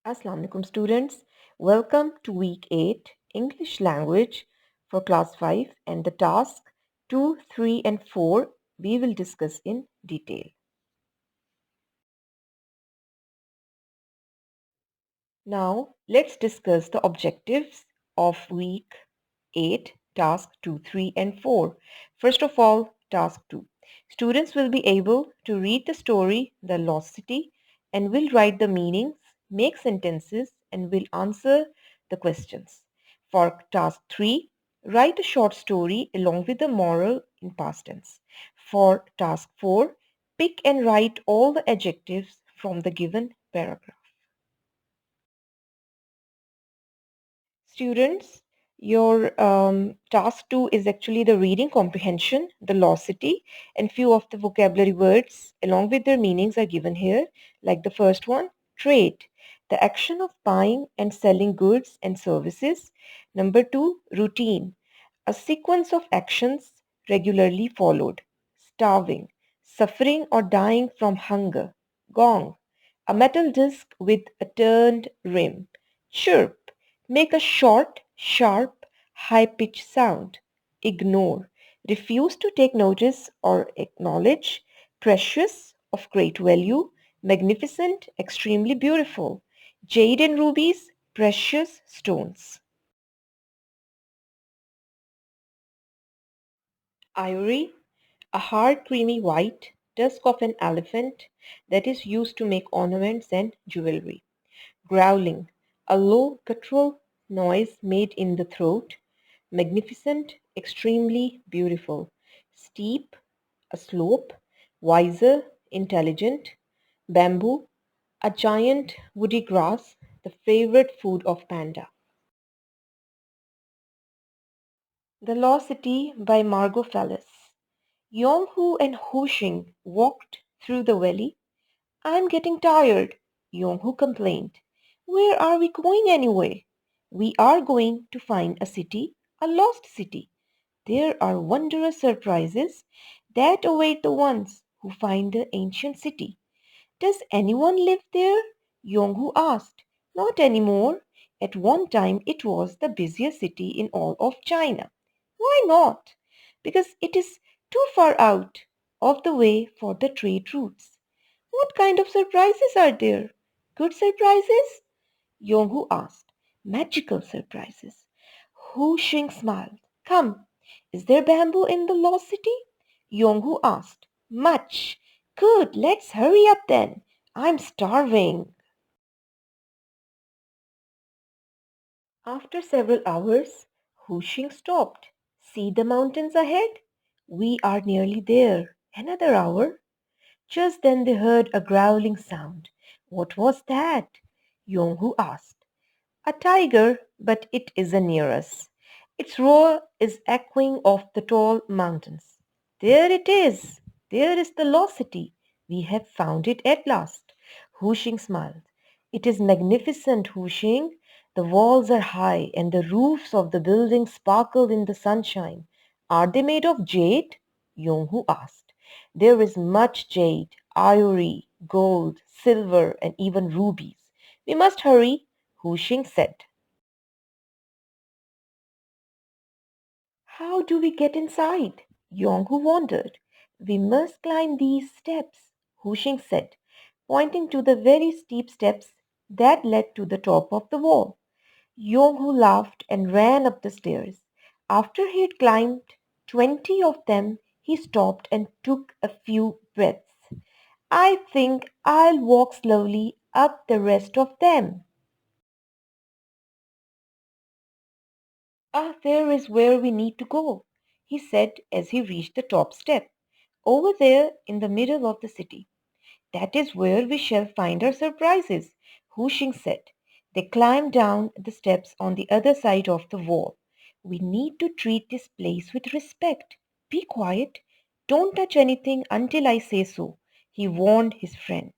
Assalamu alaikum students. Welcome to week 8 English language for class 5 and the task 2, 3 and 4 we will discuss in detail. Now let's discuss the objectives of week 8 task 2, 3 and 4. First of all, task 2. Students will be able to read the story The Lost City and will write the meanings, make sentences and will answer the questions. For task 3, write a short story along with the moral in past tense. For task 4, pick and write all the adjectives from the given paragraph. Students, your task 2 is actually the reading comprehension, the velocity, and few of the vocabulary words along with their meanings are given here, like the first one, trade, the action of buying and selling goods and services. Number 2, routine, a sequence of actions regularly followed. Starving, suffering or dying from hunger. Gong, a metal disc with a turned rim. Chirp, make a short, sharp, high-pitched sound. Ignore, refuse to take notice or acknowledge. Precious, of great value. Magnificent, extremely beautiful. Jade and rubies, precious stones. Ivory, a hard creamy white tusk of an elephant that is used to make ornaments and jewelry. Growling, a low guttural noise made in the throat. Magnificent, extremely beautiful. Steep, a slope. Wiser, intelligent. Bamboo, a giant woody grass, the favorite food of panda. The Lost City by Margot Fallis. Yong-Hu and Hu-Xing walked through the valley. "I'm getting tired," Yong-Hu complained. "Where are we going anyway?" "We are going to find a city, a lost city. There are wondrous surprises that await the ones who find the ancient city." "Does anyone live there?" Yong-Hu asked. "Not anymore. At one time it was the busiest city in all of China." "Why not?" "Because it is too far out of the way for the trade routes." "What kind of surprises are there?" "Good surprises?" Yong-Hu asked. "Magical surprises." Hu Xing smiled. "Come, is there bamboo in the lost city?" Yong-Hu asked. "Much." "Good, let's hurry up then. I'm starving." After several hours, Hu Xing stopped. "See the mountains ahead? We are nearly there. Another hour." Just then they heard a growling sound. "What was that?" Yong-Hu asked. "A tiger, but it isn't near us. Its roar is echoing off the tall mountains." "There it is! There is the lost city. We have found it at last." Hu Xing smiled. "It is magnificent, Hu Xing. The walls are high and the roofs of the buildings sparkle in the sunshine." "Are they made of jade?" Yong-Hu asked. "There is much jade, ivory, gold, silver, and even rubies." "We must hurry," Hu Xing said. "How do we get inside?" Yong-Hu wondered. "We must climb these steps," Hu Xing said, pointing to the very steep steps that led to the top of the wall. Yong-Hu laughed and ran up the stairs. After he had climbed 20 of them, he stopped and took a few breaths. "I think I'll walk slowly up the rest of them." "Ah, there is where we need to go," he said as he reached the top step. "Over there in the middle of the city. That is where we shall find our surprises," Hu Xing said. They climbed down the steps on the other side of the wall. "We need to treat this place with respect. Be quiet. Don't touch anything until I say so," he warned his friend.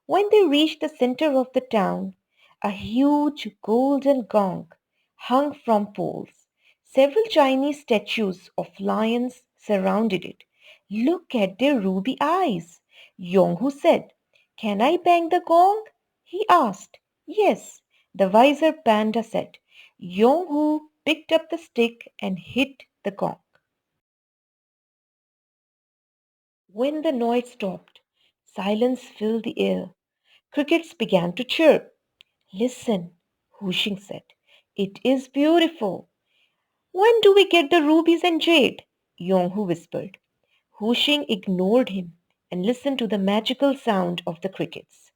When they reached the center of the town, a huge golden gong hung from poles. Several Chinese statues of lions surrounded it. "Look at their ruby eyes," Yong-Hu said. "Can I bang the gong?" he asked. Yes, the wiser panda said. Yong-hu picked up the stick and hit the gong. When the noise stopped, silence filled the air. Crickets began to chirp. Listen, Hushing said. It is beautiful. When do we get the rubies and jade? Yong-hu whispered. Hushing ignored him and listened to the magical sound of the crickets.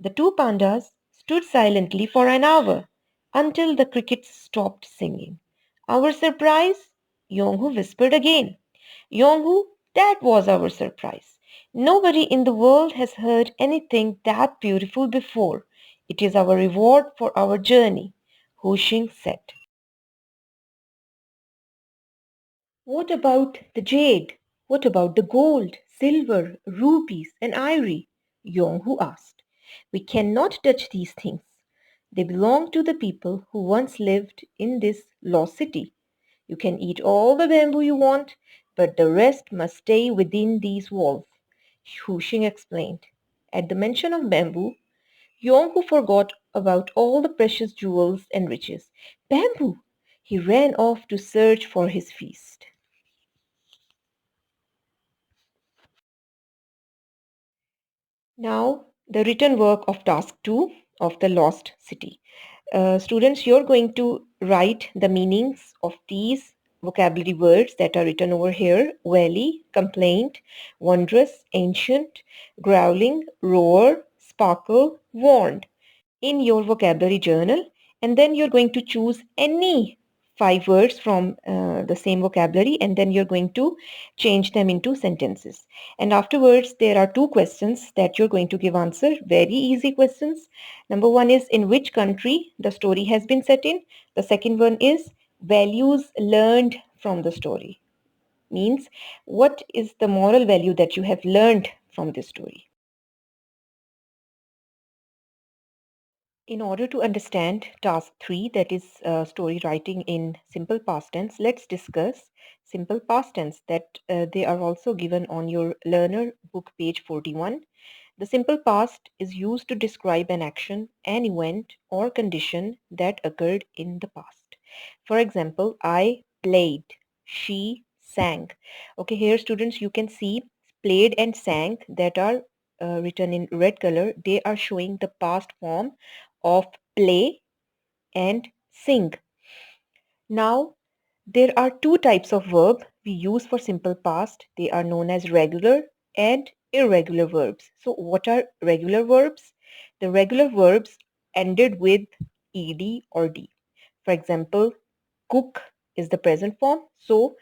The two pandas stood silently for an hour until the crickets stopped singing. Our surprise? Yonghu whispered again. Yonghu, that was our surprise. Nobody in the world has heard anything that beautiful before. It is our reward for our journey, Hushing said. What about the jade? What about the gold, silver, rubies, and ivory? Yonghu asked. We cannot touch these things. They belong to the people who once lived in this lost city. You can eat all the bamboo you want, but the rest must stay within these walls, Hushing explained. At the mention of bamboo, Yonghu forgot about all the precious jewels and riches. Bamboo! He ran off to search for his feast. Now, the written work of task 2 of the lost city. Students, you're going to write the meanings of these vocabulary words that are written over here: valley, complaint, wondrous, ancient, growling, roar, sparkle, warned, in your vocabulary journal, and then you're going to choose any five words from the same vocabulary, and then you're going to change them into sentences. And afterwards there are two questions that you're going to give answer, very easy questions. Number one is in which country the story has been set in. The second one is values learned from the story, means what is the moral value that you have learned from this story. In order to understand task 3, that is story writing in simple past tense, let's discuss simple past tense that they are also given on your learner book page 41. The simple past is used to describe an action, an event, or condition that occurred in the past. For example, I played, she sang. Okay, here students, you can see played and sang that are written in red color. They are showing the past form of play and sing. Now, there are two types of verb we use for simple past. They are known as regular and irregular verbs. So, what are regular verbs? The regular verbs ended with ed or d. For example, cook is the present form. So,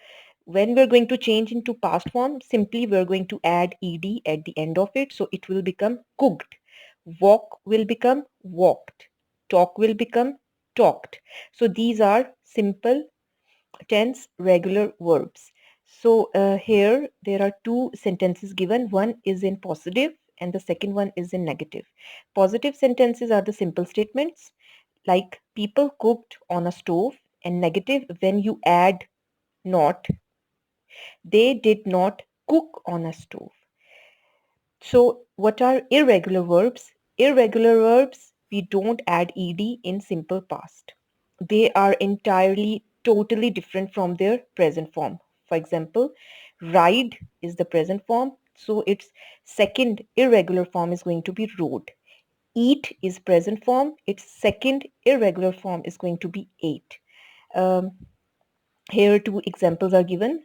when we're going to change into past form, simply we're going to add ed at the end of it. So, it will become cooked. Walk will become walked. Talk will become talked. So, these are simple tense regular verbs. So here there are two sentences given. One is in positive and the second one is in negative. Positive sentences are the simple statements like people cooked on a stove, and negative when you add not, they did not cook on a stove. So what are irregular verbs? Irregular verbs, we don't add ed in simple past. They are entirely, totally different from their present form. For example, ride is the present form, so its second irregular form is going to be rode. Eat is present form, its second irregular form is going to be ate. Um, Here two examples are given,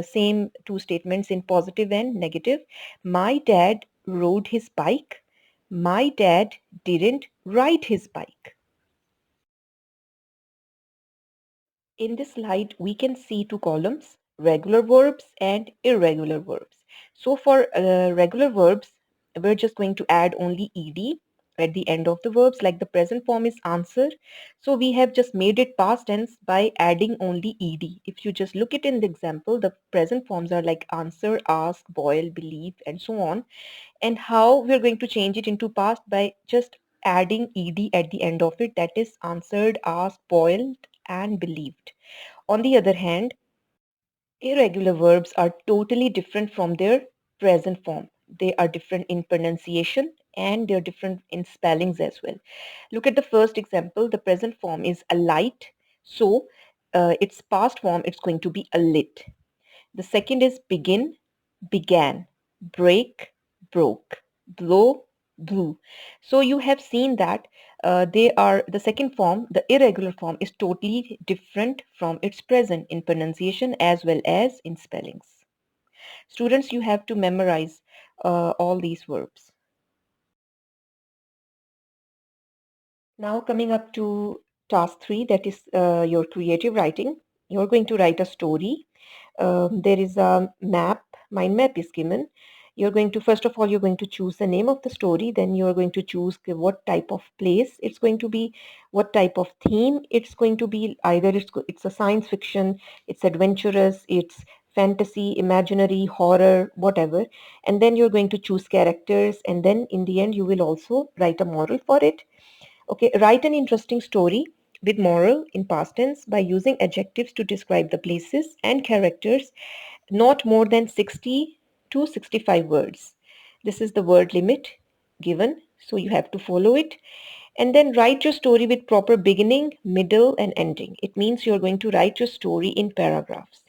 same two statements in positive and negative. My dad rode his bike. My dad didn't ride his bike. In this slide, we can see two columns, regular verbs and irregular verbs. So for regular verbs, we're just going to add only ed at the end of the verbs, like the present form is answer. So we have just made it past tense by adding only ed. If you just look it in the example, the present forms are like answer, ask, boil, believe, and so on. And how we're going to change it into past by just adding ed at the end of it, that is answered, asked, boiled, and believed. On the other hand, irregular verbs are totally different from their present form. They are different in pronunciation and they're different in spellings as well. Look at the first example. The present form is a light, so its past form it's going to be a lit. The second is begin, began, break, broke, blow, blew. So you have seen that they are the second form, the irregular form, is totally different from its present in pronunciation as well as in spellings. Students, you have to memorize all these verbs. Now coming up to task 3, that is your creative writing. You're going to write a story. There is a map, mind map is given. You're going to, first of all, you're going to choose the name of the story. Then you're going to choose what type of place it's going to be, what type of theme it's going to be. Either it's a science fiction, it's adventurous, it's fantasy, imaginary, horror, whatever. And then you're going to choose characters. And then in the end, you will also write a moral for it. Okay, write an interesting story with moral in past tense by using adjectives to describe the places and characters, not more than 60 to 65 words. This is the word limit given, so you have to follow it. And then write your story with proper beginning, middle, and ending. It means you're going to write your story in paragraphs,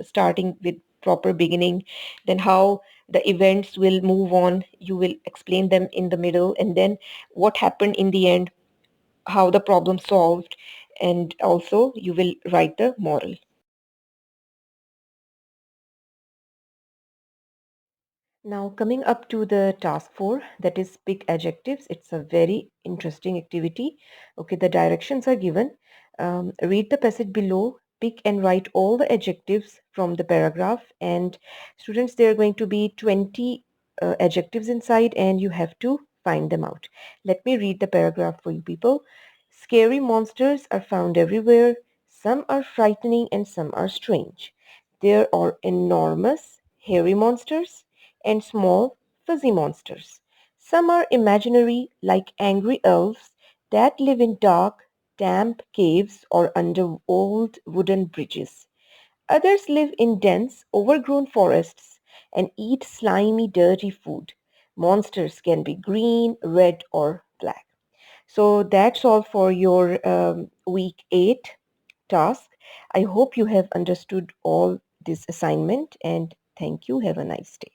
starting with proper beginning, then how the events will move on. You will explain them in the middle, and then what happened in the end, how the problem solved, and also you will write the moral. Now coming up to the task 4, that is pick adjectives. It's a very interesting activity. Okay, the directions are given. Read the passage below, pick and write all the adjectives from the paragraph, and students, there are going to be 20 adjectives inside and you have to find them out. Let me read the paragraph for you people. Scary monsters are found everywhere. Some are frightening and some are strange. There are enormous, hairy monsters and small, fuzzy monsters. Some are imaginary, like angry elves that live in dark, damp caves or under old wooden bridges. Others live in dense, overgrown forests and eat slimy, dirty food. Monsters can be green, red, or black. So that's all for your week 8 task. I hope you have understood all this assignment and thank you. Have a nice day.